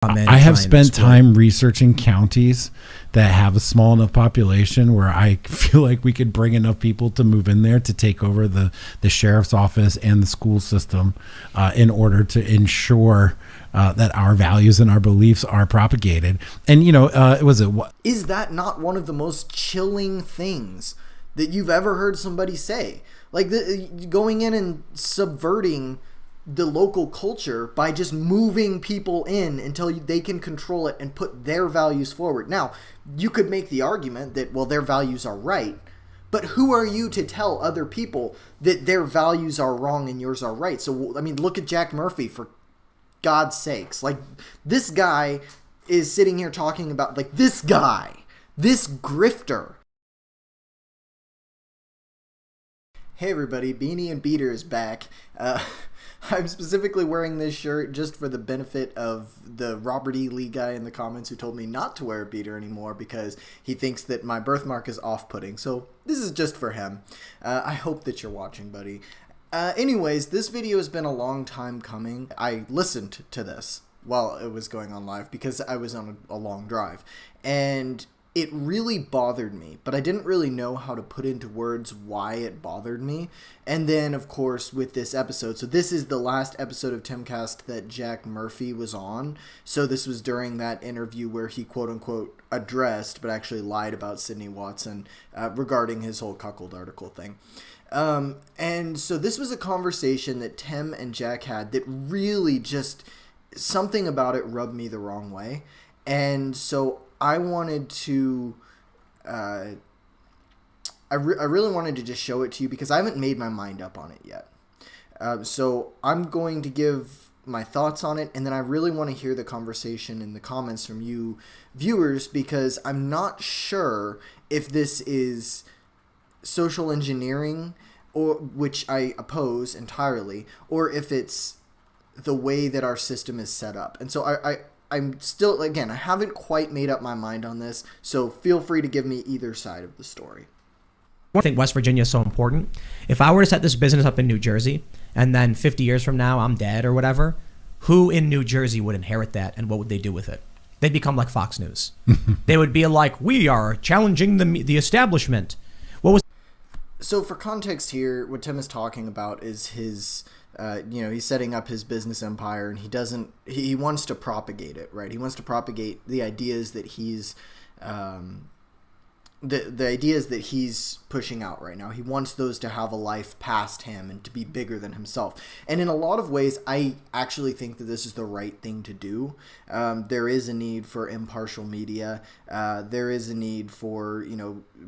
I have spent time researching counties that have a small enough population where I feel like we could bring enough people to move in there to take over the sheriff's office and the school system in order to ensure that our values and our beliefs are propagated. And, is that not one of the most chilling things that you've ever heard somebody say? Like going in and subverting the local culture by just moving people in until they can control it and put their values forward. Now, you could make the argument that, well, their values are right, but who are you to tell other people that their values are wrong and yours are right? So, I mean, look at Jack Murphy, for God's sakes. Like, this guy is sitting here talking about, like, this guy, this grifter. Hey everybody, Beanie and Beater is back. I'm specifically wearing this shirt just for the benefit of the Robert E. Lee guy in the comments who told me not to wear a beater anymore because he thinks that my birthmark is off-putting. So this is just for him. I hope that you're watching, buddy. Anyways, this video has been a long time coming. I listened to this while it was going on live because I was on a long drive. And it really bothered me, but I didn't really know how to put into words why it bothered me. And then, of course, with this episode, so this is the last episode of Timcast that Jack Murphy was on. So this was during that interview where he quote-unquote addressed, but actually lied about Sydney Watson regarding his whole cuckold article thing. And so this was a conversation that Tim and Jack had that really just, something about it rubbed me the wrong way. And so I wanted to, I really wanted to just show it to you because I haven't made my mind up on it yet. So I'm going to give my thoughts on it, and then I really want to hear the conversation in the comments from you viewers because I'm not sure if this is social engineering, or which I oppose entirely, or if it's the way that our system is set up. And so I'm still, again, I haven't quite made up my mind on this, so feel free to give me either side of the story. I think West Virginia is so important. If I were to set this business up in New Jersey, and then 50 years from now I'm dead or whatever, who in New Jersey would inherit that, and what would they do with it? They'd become like Fox News. They would be like, we are challenging the establishment. So for context here, what Tim is talking about is his... he's setting up his business empire, and he wants to propagate it, right? He wants to propagate the ideas that he's, the ideas that he's pushing out right now. He wants those to have a life past him and to be bigger than himself. And in a lot of ways, I actually think that this is the right thing to do. There is a need for impartial media. There is a need for,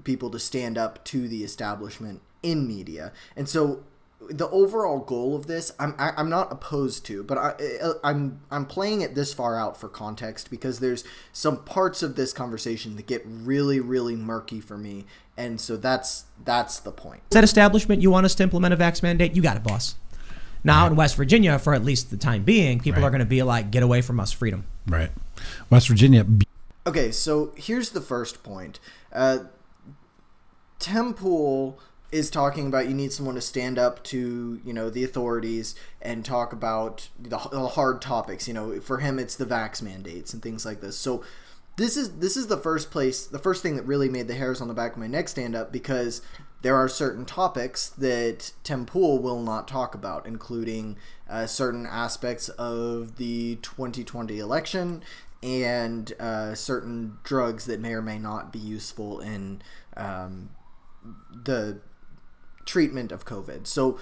people to stand up to the establishment in media. And so the overall goal of this, I'm not opposed to, but I'm playing it this far out for context because there's some parts of this conversation that get really, really murky for me, and so that's the point. That establishment, you want us to implement a vax mandate? You got it, boss. Now in West Virginia, for at least the time being, people are going to be like, get away from us, freedom. Right. West Virginia. Okay, so here's the first point. Tim Pool is talking about you need someone to stand up to, the authorities and talk about the hard topics. For him, it's the vax mandates and things like this. So this is the first thing that really made the hairs on the back of my neck stand up, because there are certain topics that Tim Pool will not talk about, including certain aspects of the 2020 election and certain drugs that may or may not be useful in the treatment of COVID. So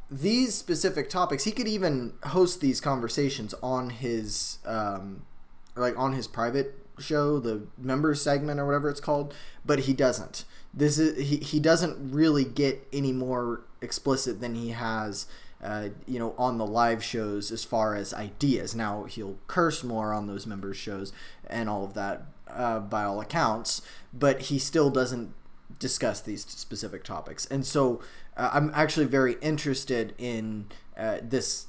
these specific topics, he could even host these conversations on his on his private show, the members segment or whatever it's called, but he doesn't. He doesn't really get any more explicit than he has on the live shows as far as ideas. Now he'll curse more on those members shows and all of that by all accounts, but he still doesn't discuss these specific topics. And so I'm actually very interested in this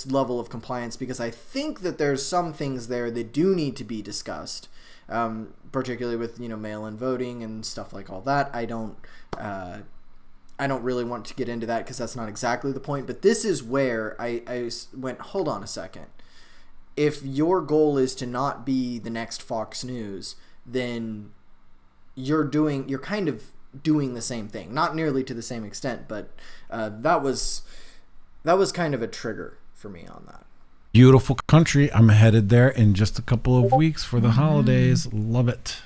level of compliance, because I think that there's some things there that do need to be discussed, particularly with mail-in voting and stuff like all that. I don't really want to get into that because that's not exactly the point, but this is where I went, hold on a second. if your goal is to not be the next Fox News, then you're kind of doing the same thing, not nearly to the same extent, but that was kind of a trigger for me on that. Beautiful country. I'm headed there in just a couple of weeks for the holidays. Love it.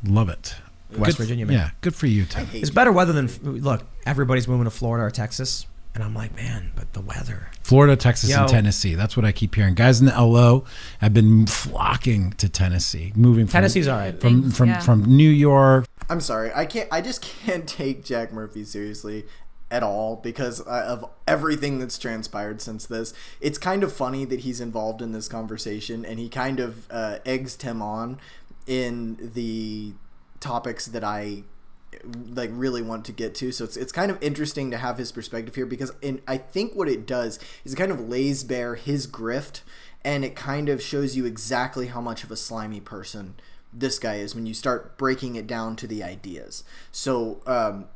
West Virginia, man. Yeah, good for you, Tim. It's better weather than, look, everybody's moving to Florida or Texas, and I'm like, man, but the weather. Florida, Texas, and Tennessee. That's what I keep hearing. Guys in the LO have been flocking to Tennessee, moving from Tennessee's all right. From New York. I'm sorry, I just can't take Jack Murphy seriously at all because of everything that's transpired since this. It's kind of funny that he's involved in this conversation, and he kind of eggs Tim on in the topics that I like really want to get to. So it's kind of interesting to have his perspective here, because I think what it does is it kind of lays bare his grift, and it kind of shows you exactly how much of a slimy person this guy is when you start breaking it down to the ideas. So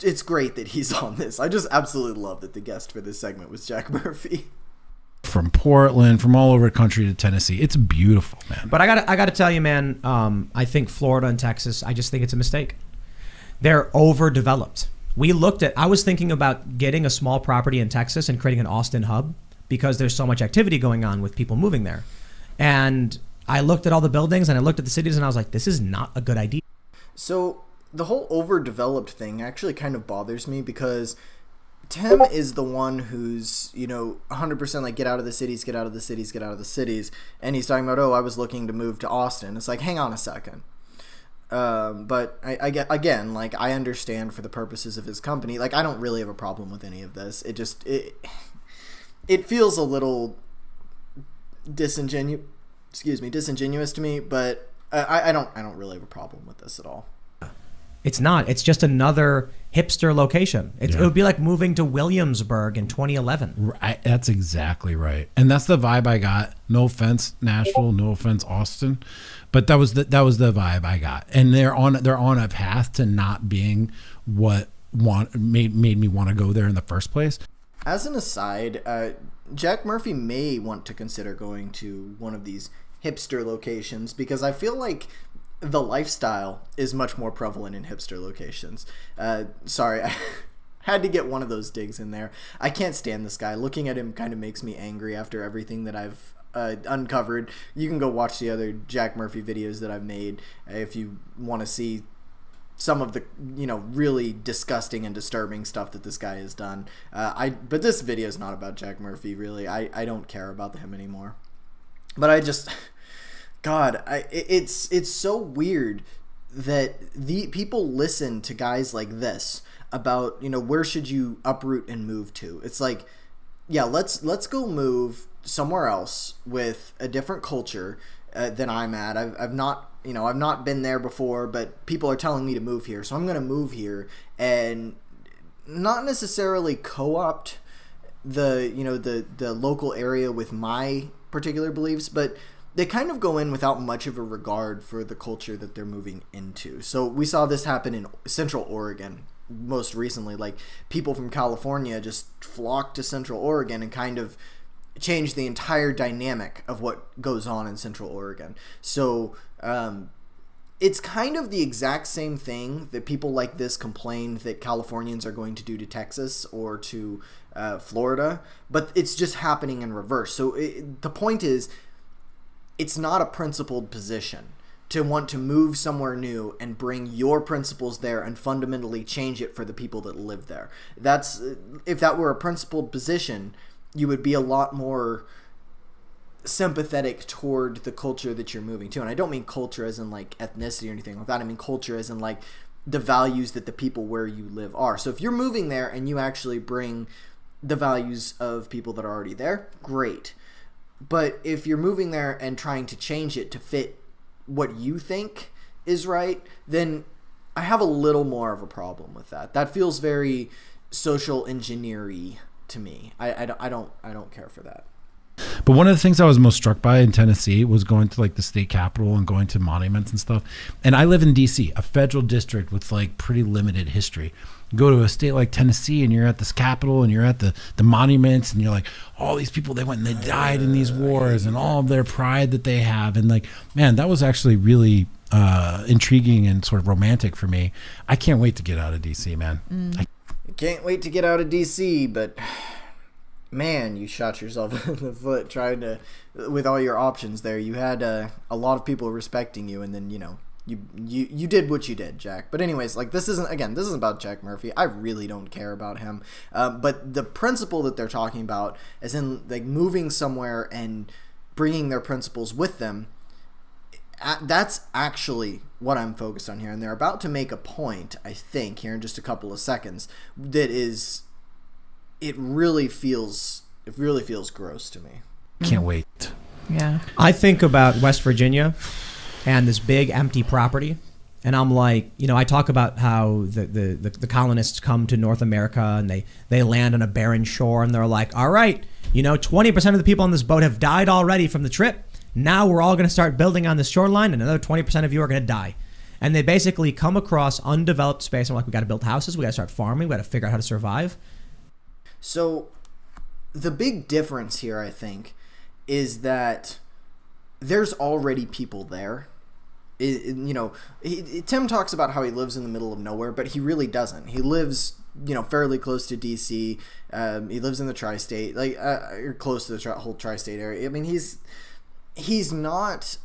it's great that he's on this. I just absolutely love that the guest for this segment was Jack Murphy. From Portland, from all over the country to Tennessee. It's beautiful, man. But I gotta tell you, man, I think Florida and Texas, I just think it's a mistake. They're overdeveloped. I was thinking about getting a small property in Texas and creating an Austin hub because there's so much activity going on with people moving there. And I looked at all the buildings and I looked at the cities and I was like, this is not a good idea. So the whole overdeveloped thing actually kind of bothers me, because Tim is the one who's, 100% like, get out of the cities, get out of the cities, get out of the cities. And he's talking about, I was looking to move to Austin. It's like, hang on a second. But I get, again, like, I understand for the purposes of his company, like, I don't really have a problem with any of this. It feels a little disingenuous to me, but I don't really have a problem with this at all. It's not. It's just another hipster location. It would be like moving to Williamsburg in 2011. That's exactly right, and that's the vibe I got. No offense, Nashville. No offense, Austin, but that was the vibe I got. And they're on a path to not being what made me want to go there in the first place. As an aside, Jack Murphy may want to consider going to one of these hipster locations, because I feel like the lifestyle is much more prevalent in hipster locations. Sorry, I had to get one of those digs in there. I can't stand this guy. Looking at him kind of makes me angry after everything that I've uncovered. You can go watch the other Jack Murphy videos that I've made if you want to see some of the really disgusting and disturbing stuff that this guy has done. But this video is not about Jack Murphy, really. I don't care about him anymore. But I just... God, it's so weird that the people listen to guys like this about, where should you uproot and move to. It's like, yeah, let's go move somewhere else with a different culture than I'm at. I've not been there before, but people are telling me to move here, so I'm going to move here and not necessarily co-opt the local area with my particular beliefs, but they kind of go in without much of a regard for the culture that they're moving into. So we saw this happen in Central Oregon most recently. Like, people from California just flocked to Central Oregon and kind of changed the entire dynamic of what goes on in Central Oregon. So it's kind of the exact same thing that people like this complained that Californians are going to do to Texas or to Florida, but it's just happening in reverse. So the point is, it's not a principled position to want to move somewhere new and bring your principles there and fundamentally change it for the people that live there. If that were a principled position, you would be a lot more sympathetic toward the culture that you're moving to. And I don't mean culture as in like ethnicity or anything like that. I mean culture as in like the values that the people where you live are. So if you're moving there and you actually bring the values of people that are already there, great. But if you're moving there and trying to change it to fit what you think is right, then I have a little more of a problem with that. That feels very social engineer-y to me. I don't care for that. But one of the things I was most struck by in Tennessee was going to like the state capitol and going to monuments and stuff. And I live in DC, a federal district with like pretty limited history. You go to a state like Tennessee and you're at this capitol and you're at the monuments and you're like, all these people, they went and they died in these wars and all of their pride that they have. And like, man, that was actually really intriguing and sort of romantic for me. I can't wait to get out of DC, man. I can't wait to get out of DC, but man, you shot yourself in the foot trying to, with all your options there. You had a lot of people respecting you, and then, you know, you did what you did, Jack. But anyways, like, this isn't about Jack Murphy. I really don't care about him. But the principle that they're talking about, as in, like, moving somewhere and bringing their principles with them, that's actually what I'm focused on here. And they're about to make a point, I think, here in just a couple of seconds, that is... It really feels gross to me. Can't wait. Yeah. I think about West Virginia and this big empty property, and I'm like, you know, I talk about how the colonists come to North America and they land on a barren shore and they're like, all right, you know, 20% of the people on this boat have died already from the trip. Now we're all going to start building on the shoreline, and another 20% of you are going to die. And they basically come across undeveloped space and like, we got to build houses, we got to start farming, we got to figure out how to survive. So the big difference here, I think, is that there's already people there. Tim talks about how he lives in the middle of nowhere, but he really doesn't. He lives, you know, fairly close to DC. He lives in the tri-state, or close to the whole tri-state area. I mean, he's not,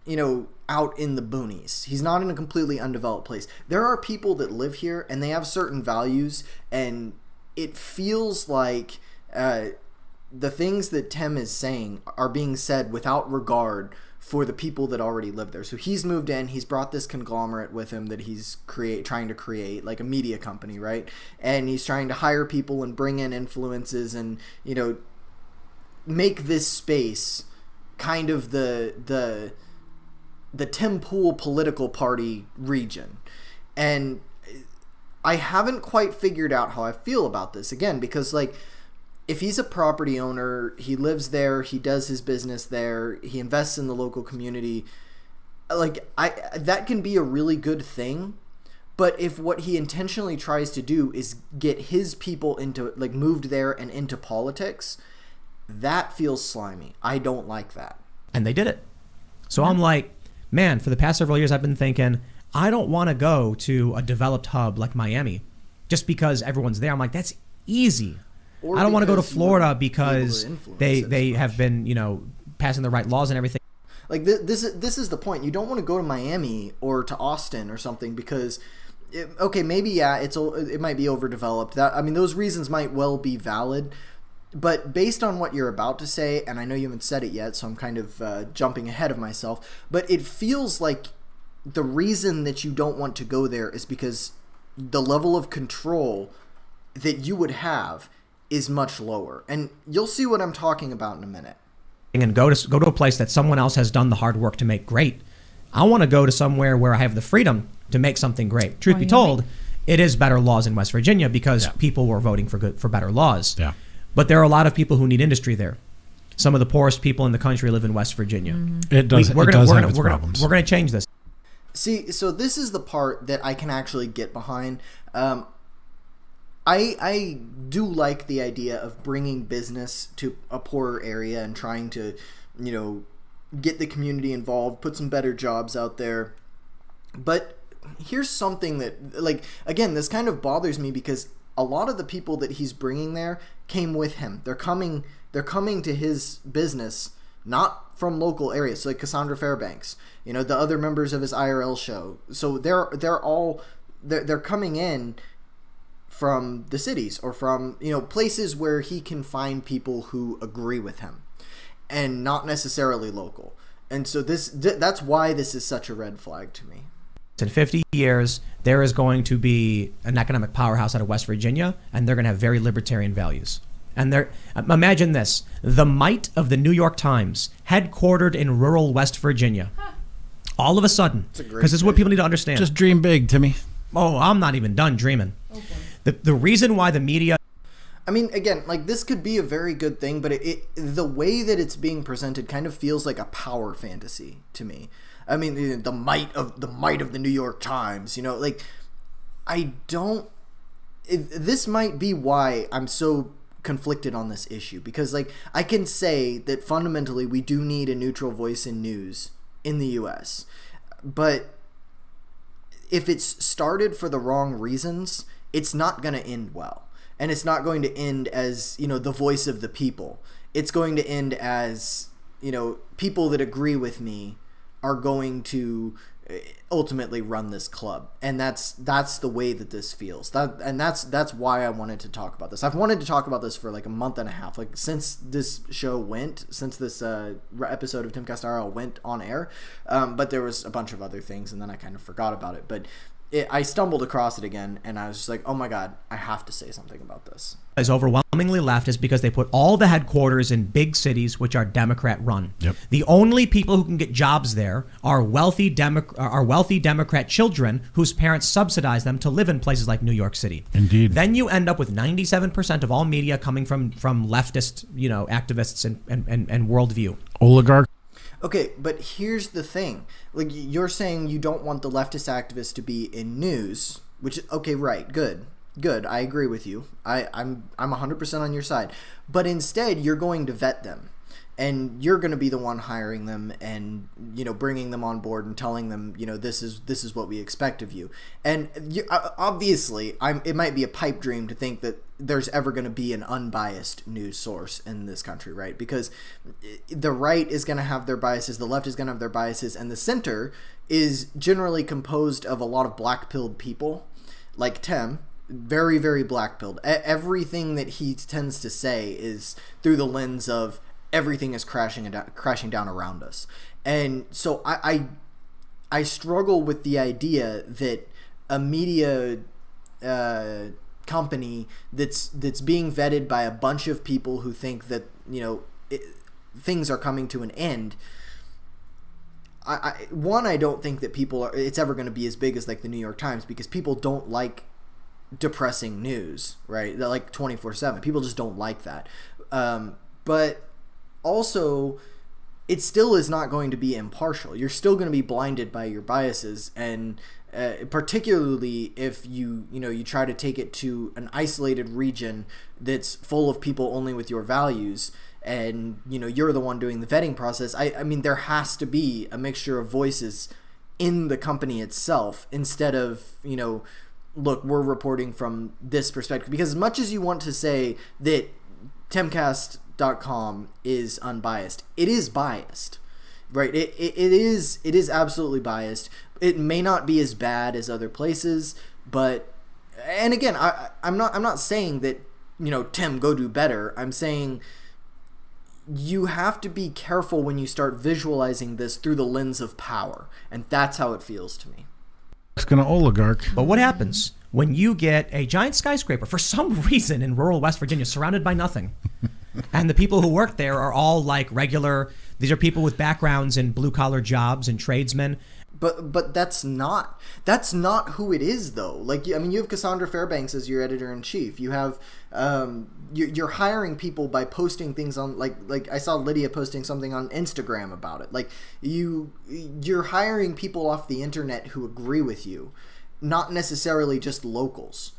you know, out in the boonies. He's not in a completely undeveloped place. There are people that live here and they have certain values, and it feels like the things that Tim is saying are being said without regard for the people that already live there. So he's moved in, he's brought this conglomerate with him that he's trying to create, like a media company, right? And he's trying to hire people and bring in influences and, you know, make this space kind of the Tim Pool political party region. And I haven't quite figured out how I feel about this, again, because, like, if he's a property owner, he lives there, he does his business there, he invests in the local community, like, that can be a really good thing. But if what he intentionally tries to do is get his people into, like, moved there and into politics, that feels slimy. I don't like that. And they did it. So I'm like, man, for the past several years, I've been thinking, I don't want to go to a developed hub like Miami just because everyone's there. I'm like, that's easy. Or I don't want to go to because Florida because they have been, you know, passing the right laws and everything. Like, this is the point. You don't want to go to Miami or to Austin or something because, maybe, it might be overdeveloped. Those reasons might well be valid. But based on what you're about to say, and I know you haven't said it yet, so I'm kind of jumping ahead of myself, but it feels like the reason that you don't want to go there is because the level of control that you would have is much lower. And you'll see what I'm talking about in a minute. And go to a place that someone else has done the hard work to make great. I want to go to somewhere where I have the freedom to make something great. Truth be told, it is better laws in West Virginia because people were voting for better laws. Yeah. But there are a lot of people who need industry there. Some of the poorest people in the country live in West Virginia. Mm-hmm. It does have its problems. We're going to change this. See, so this is the part that I can actually get behind. I do like the idea of bringing business to a poorer area and trying to, you know, get the community involved, put some better jobs out there. But here's something that, like, again, this kind of bothers me because a lot of the people that he's bringing there came with him. They're coming to his business not from local areas, so like Cassandra Fairbanks, you know, the other members of his IRL show. So they're coming in from the cities or from, you know, places where he can find people who agree with him and not necessarily local. And so that's why this is such a red flag to me. In 50 years, there is going to be an economic powerhouse out of West Virginia, and they're going to have very libertarian values. And imagine this, the might of the New York Times, headquartered in rural West Virginia. All of a sudden, because this is what people need to understand. Just dream big, Timmy. Oh, I'm not even done dreaming. Okay. The reason why the media... I mean, again, like this could be a very good thing, but the way that it's being presented kind of feels like a power fantasy to me. I mean, the might of the New York Times, you know, like I don't. This might be why I'm so conflicted on this issue, because like I can say that fundamentally we do need a neutral voice in news in the U.S., but if it's started for the wrong reasons, it's not going to end well. And it's not going to end as, you know, the voice of the people. It's going to end as, you know, people that agree with me are going to ultimately run this club. And that's the way that this feels. That's why I wanted to talk about this. I've wanted to talk about this for like a month and a half, like since this episode of Tim Castaro went on air. But there was a bunch of other things, and then I kind of forgot about it. But I stumbled across it again, and I was just like, oh my God, I have to say something about this. Is overwhelmingly left is because they put all the headquarters in big cities, which are Democrat run. Yep. The only people who can get jobs there are wealthy Democrat children whose parents subsidize them to live in places like New York City. Indeed. Then you end up with 97% of all media coming from leftist, you know, activists and worldview. Oligarch. Okay, but here's the thing. Like, you're saying you don't want the leftist activists to be in news, which, okay, right, good. I agree with you. I'm 100% on your side. But instead, you're going to vet them. And you're going to be the one hiring them and, you know, bringing them on board and telling them, you know, this is what we expect of you. And obviously, it might be a pipe dream to think that there's ever going to be an unbiased news source in this country, right? Because the right is going to have their biases, the left is going to have their biases, and the center is generally composed of a lot of black-pilled people, like Tim. Very, very black-pilled. Everything that he tends to say is through the lens of everything is crashing down around us. And so I struggle with the idea that a media company that's being vetted by a bunch of people who think that, you know, things are coming to an end. I don't think that it's ever going to be as big as like the New York Times, because people don't like depressing news, right? They're like 24/7. People just don't like that. But also, it still is not going to be impartial. You're still going to be blinded by your biases, and particularly if you try to take it to an isolated region that's full of people only with your values, and you know you're the one doing the vetting process. I mean, there has to be a mixture of voices in the company itself, instead of, you know, look, we're reporting from this perspective. Because as much as you want to say that Timcast.com is unbiased, it is biased, right? It is absolutely biased. It may not be as bad as other places, but, and again, I'm not saying that, you know, Tim, go do better. I'm saying you have to be careful when you start visualizing this through the lens of power, and that's how it feels to me. It's gonna oligarch. But what happens when you get a giant skyscraper for some reason in rural West Virginia surrounded by nothing? And the people who work there are all like these are people with backgrounds in blue collar jobs and tradesmen. But that's not who it is, though. Like, I mean, you have Cassandra Fairbanks as your editor-in-chief. You have you're hiring people by posting things on, like I saw Lydia posting something on Instagram about it. Like, you're hiring people off the internet who agree with you, not necessarily just locals.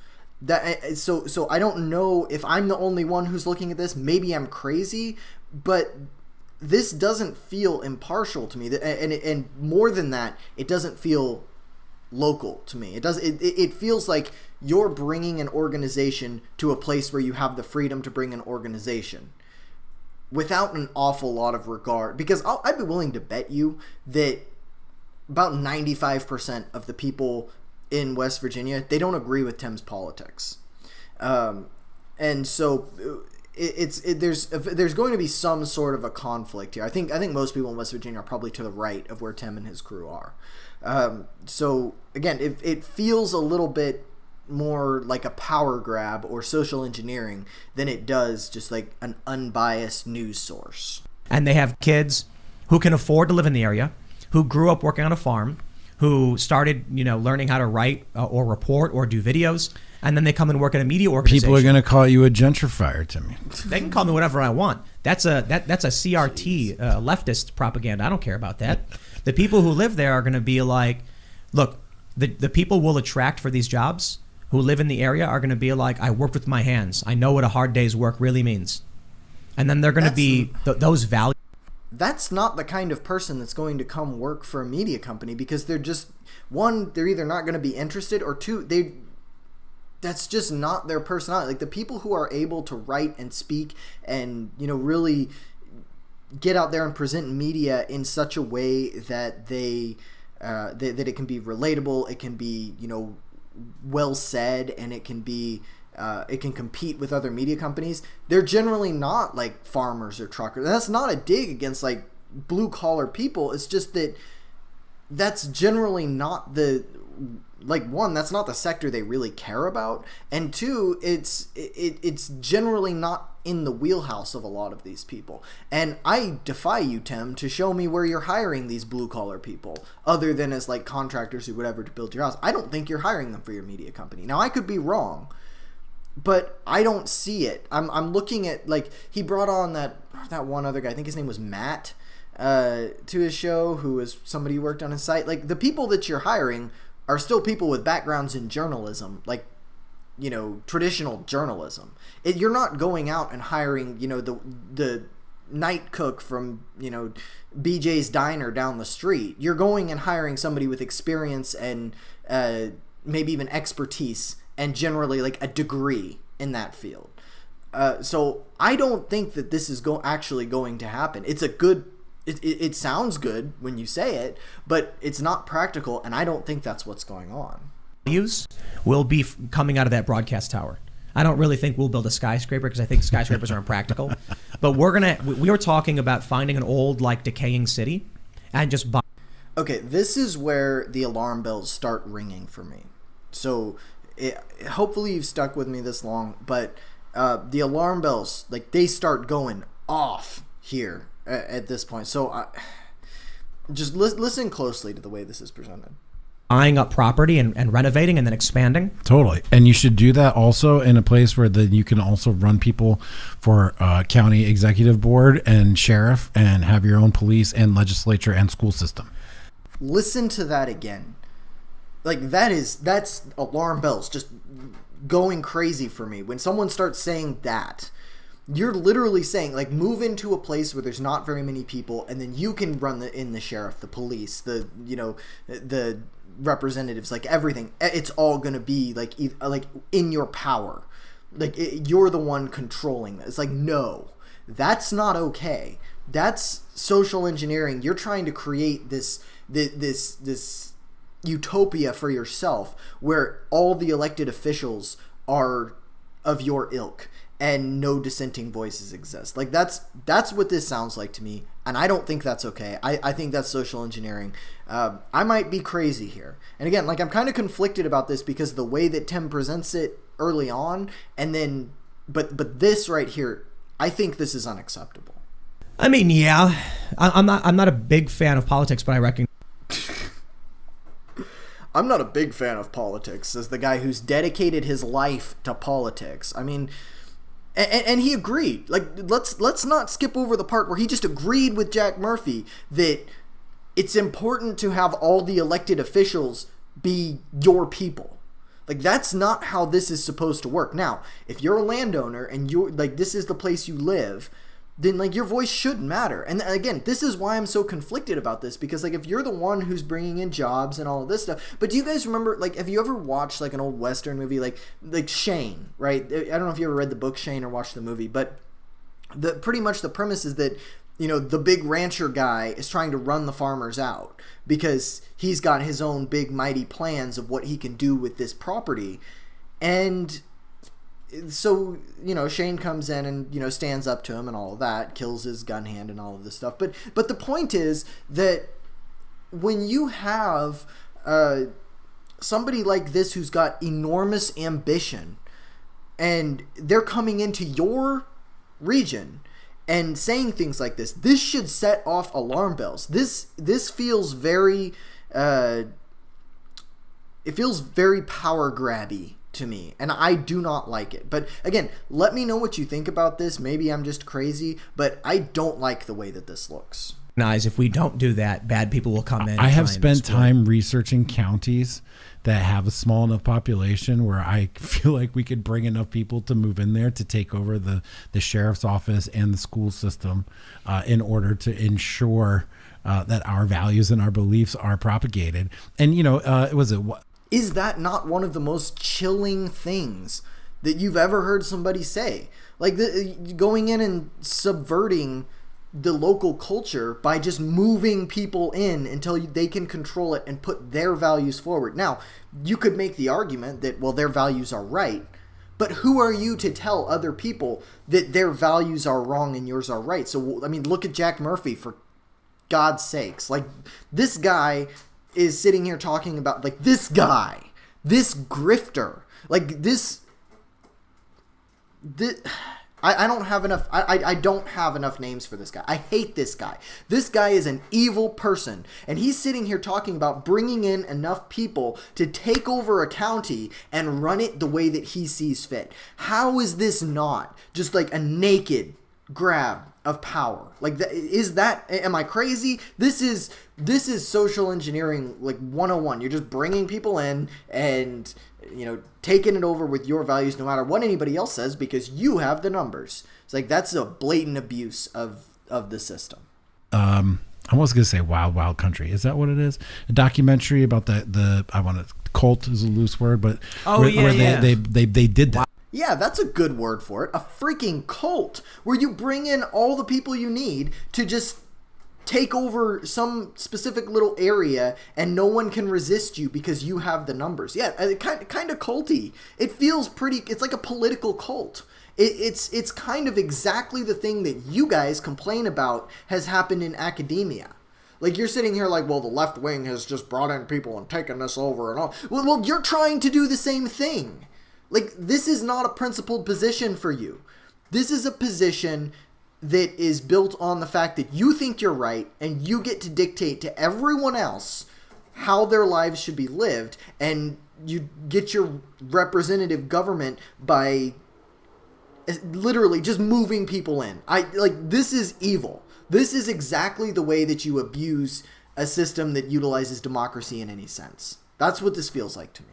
So I don't know if I'm the only one who's looking at this. Maybe I'm crazy, but this doesn't feel impartial to me, and more than that, it doesn't feel local to me. It feels like you're bringing an organization to a place where you have the freedom to bring an organization without an awful lot of regard. Because I'd be willing to bet you that about 95% of the people in West Virginia, they don't agree with Tim's politics, and so there's going to be some sort of a conflict here. I think most people in West Virginia are probably to the right of where Tim and his crew are. So again, it feels a little bit more like a power grab or social engineering than it does just like an unbiased news source. And they have kids who can afford to live in the area, who grew up working on a farm, who started, learning how to write or report or do videos, and then they come and work at a media organization. People are going to call you a gentrifier, Timmy. They can call me whatever I want. That's a CRT leftist propaganda. I don't care about that. The people who live there are going to be like, look, the people we'll attract for these jobs who live in the area are going to be like, I worked with my hands. I know what a hard day's work really means. And then they're going to be those values. That's not the kind of person that's going to come work for a media company, because they're just, one, they're either not going to be interested, or two, that's just not their personality. Like, the people who are able to write and speak and, really get out there and present media in such a way that that it can be relatable, it can be, well said, and it can be it can compete with other media companies. They're generally not like farmers or truckers. And that's not a dig against like blue collar people. It's just that that's generally not the, like, one, that's not the sector they really care about, and two, it's generally not in the wheelhouse of a lot of these people. And I defy you, Tim, to show me where you're hiring these blue collar people other than as like contractors or whatever to build your house. I don't think you're hiring them for your media company. Now, I could be wrong, but I don't see it. I'm looking at, like, he brought on that one other guy, I think his name was Matt, to his show, who was somebody who worked on his site. Like, the people that you're hiring are still people with backgrounds in journalism, like, traditional journalism. You're not going out and hiring, the night cook from, BJ's Diner down the street. You're going and hiring somebody with experience and maybe even expertise and generally like a degree in that field. So I don't think that this is actually going to happen. It's a good, it sounds good when you say it, but it's not practical, and I don't think that's what's going on. Will be coming out of that broadcast tower. I don't really think we'll build a skyscraper, because I think skyscrapers are impractical. But we were talking about finding an old, like, decaying city and just buy. Okay, this is where the alarm bells start ringing for me. So hopefully you've stuck with me this long, but the alarm bells, like, they start going off here at this point. So just listen closely to the way this is presented. Buying up property and renovating and then expanding. Totally. And you should do that also in a place where then you can also run people for county executive board and sheriff, and have your own police and legislature and school system. Listen to that again. Like, that's alarm bells just going crazy for me. When someone starts saying that, you're literally saying, like, move into a place where there's not very many people, and then you can run the sheriff, the police, the representatives, like, everything. It's all going to be like in your power. Like, you're the one controlling this. It's like, no, that's not okay. That's social engineering. You're trying to create this utopia for yourself where all the elected officials are of your ilk and no dissenting voices exist. Like, that's what this sounds like to me, and I don't think that's okay. I think that's social engineering. I might be crazy here, and again, like, I'm kind of conflicted about this because of the way that Tim presents it early on, and then but this right here, I think this is unacceptable. I mean, yeah, I'm not a big fan of politics, but I recognize. I'm not a big fan of politics, says the guy who's dedicated his life to politics. I mean, and he agreed. Like, let's not skip over the part where he just agreed with Jack Murphy that it's important to have all the elected officials be your people. Like, that's not how this is supposed to work. Now, if you're a landowner and you're like, this is the place you live, then, like, your voice should matter. And again, this is why I'm so conflicted about this, because, like, if you're the one who's bringing in jobs and all of this stuff, but do you guys remember, like, have you ever watched, like, an old Western movie, like Shane, right? I don't know if you ever read the book Shane or watched the movie, but pretty much the premise is that, the big rancher guy is trying to run the farmers out because he's got his own big mighty plans of what he can do with this property. And so, Shane comes in and, stands up to him and all of that, kills his gun hand and all of this stuff. But the point is that when you have somebody like this who's got enormous ambition and they're coming into your region and saying things like this should set off alarm bells. This feels very it feels very power grabby to me, and I do not like it. But again, let me know what you think about this. Maybe I'm just crazy, but I don't like the way that this looks. If we don't do that, bad people will come in. I have spent time researching counties that have a small enough population where I feel like we could bring enough people to move in there to take over the sheriff's office and the school system in order to ensure that our values and our beliefs are propagated. And, is that not one of the most chilling things that you've ever heard somebody say? Like going in and subverting the local culture by just moving people in until they can control it and put their values forward. Now, you could make the argument that, well, their values are right, but who are you to tell other people that their values are wrong and yours are right? So, I mean, look at Jack Murphy, for God's sakes. Like, this guy is sitting here talking about, like, this guy, this grifter, like this I don't have enough. I don't have enough names for this guy. I hate this guy. This guy is an evil person, and he's sitting here talking about bringing in enough people to take over a county and run it the way that he sees fit. How is this not just like a naked grab of power? Like, am I crazy? This is social engineering, like 101. You're just bringing people in and, taking it over with your values no matter what anybody else says because you have the numbers. It's like, that's a blatant abuse of the system. I was going to say Wild Wild Country. Is that what it is? A documentary about cult is a loose word, but they did that. Yeah, that's a good word for it. A freaking cult where you bring in all the people you need to just take over some specific little area and no one can resist you because you have the numbers. Yeah, kind of culty. It feels it's like a political cult. It's kind of exactly the thing that you guys complain about has happened in academia. Like, you're sitting here like, well, the left wing has just brought in people and taken this over and all. Well, you're trying to do the same thing. Like, this is not a principled position for you. This is a position that is built on the fact that you think you're right and you get to dictate to everyone else how their lives should be lived, and you get your representative government by literally just moving people in. This is evil. This is exactly the way that you abuse a system that utilizes democracy in any sense. That's what this feels like to me.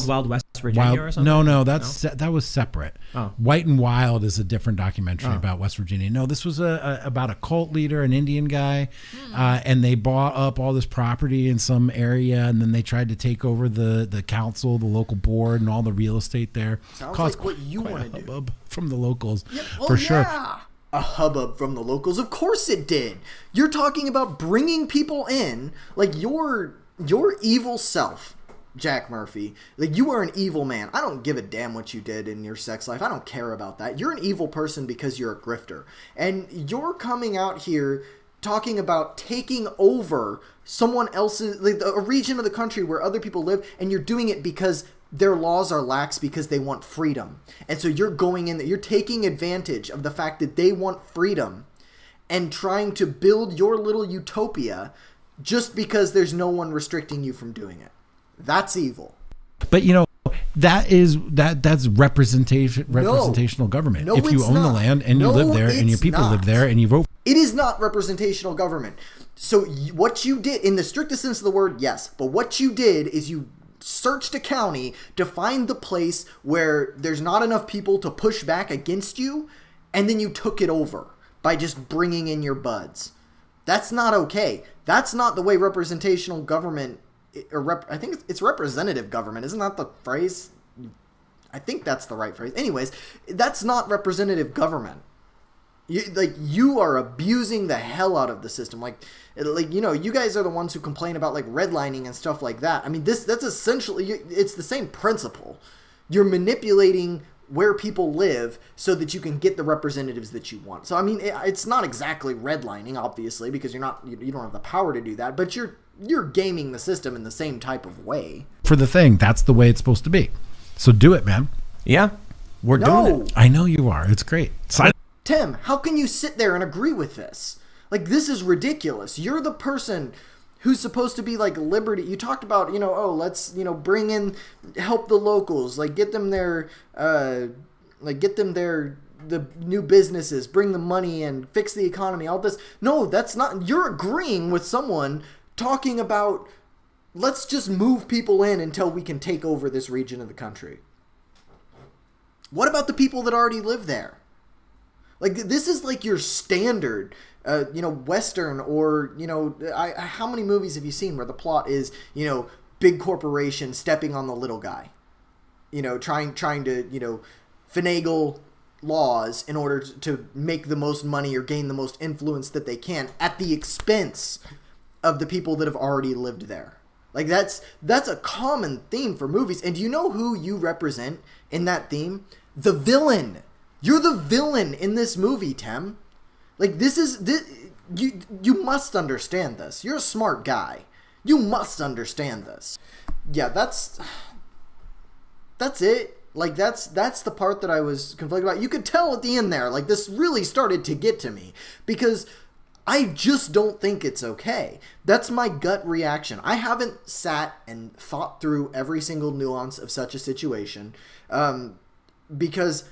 Wild West Virginia or something? No, that was separate. Oh. White and Wild is a different documentary about West Virginia. No, this was about a cult leader, an Indian guy, and they bought up all this property in some area, and then they tried to take over the council, the local board, and all the real estate there. Sounds like what you want to do. From the locals, for sure. A hubbub from the locals. Of course it did. You're talking about bringing people in, like your evil self, Jack Murphy. Like, you are an evil man. I don't give a damn what you did in your sex life. I don't care about that. You're an evil person because you're a grifter. And you're coming out here talking about taking over someone else's, like, a region of the country where other people live, and you're doing it because their laws are lax because they want freedom. And so you're going in there, you're taking advantage of the fact that they want freedom and trying to build your little utopia just because there's no one restricting you from doing it. That's evil. But that's representational government. No, if you own the land and you live there and your people live there and you vote. It is not representational government. So what you did, in the strictest sense of the word, yes. But what you did is you searched a county to find the place where there's not enough people to push back against you, and then you took it over by just bringing in your buds. That's not okay. That's not the way representational government, I think it's representative government. Isn't that the phrase? I think that's the right phrase. Anyways, that's not representative government. You are abusing the hell out of the system. You guys are the ones who complain about like redlining and stuff like that. I mean, that's essentially, it's the same principle. You're manipulating where people live so that you can get the representatives that you want. So I mean, it's not exactly redlining, obviously, because you don't have the power to do that, but you're gaming the system in the same type of way. For the thing, that's the way it's supposed to be. So do it, man. Yeah, we're doing it. I know you are. It's great. Tim, how can you sit there and agree with this? Like, this is ridiculous. You're the person who's supposed to be like liberty. You talked about, oh, let's, bring in, help the locals, like get them their, the new businesses, bring the money in, fix the economy, all this. No, that's not, you're agreeing with someone talking about, let's just move people in until we can take over this region of the country. What about the people that already live there? Like, this is like your standard, Western, or, how many movies have you seen where the plot is, big corporation stepping on the little guy? Trying to, finagle laws in order to make the most money or gain the most influence that they can at the expense of the people that have already lived there. Like, that's a common theme for movies. And do you know who you represent in that theme? The villain. You're the villain in this movie, Tem. Like, you must understand this. You're a smart guy. You must understand this. Yeah, that's it. Like, that's the part that I was conflicted about. You could tell at the end there, like, this really started to get to me because I just don't think it's okay. That's my gut reaction. I haven't sat and thought through every single nuance of such a situation because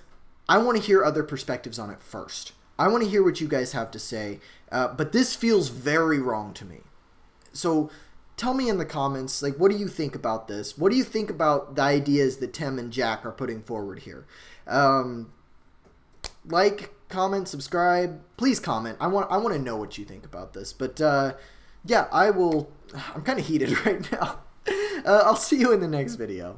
I want to hear other perspectives on it first. I want to hear what you guys have to say, but this feels very wrong to me. So tell me in the comments, like, what do you think about this? What do you think about the ideas that Tim and Jack are putting forward here? Like, comment, subscribe. Please comment. I want to know what you think about this. But yeah, I'm kind of heated right now. I'll see you in the next video.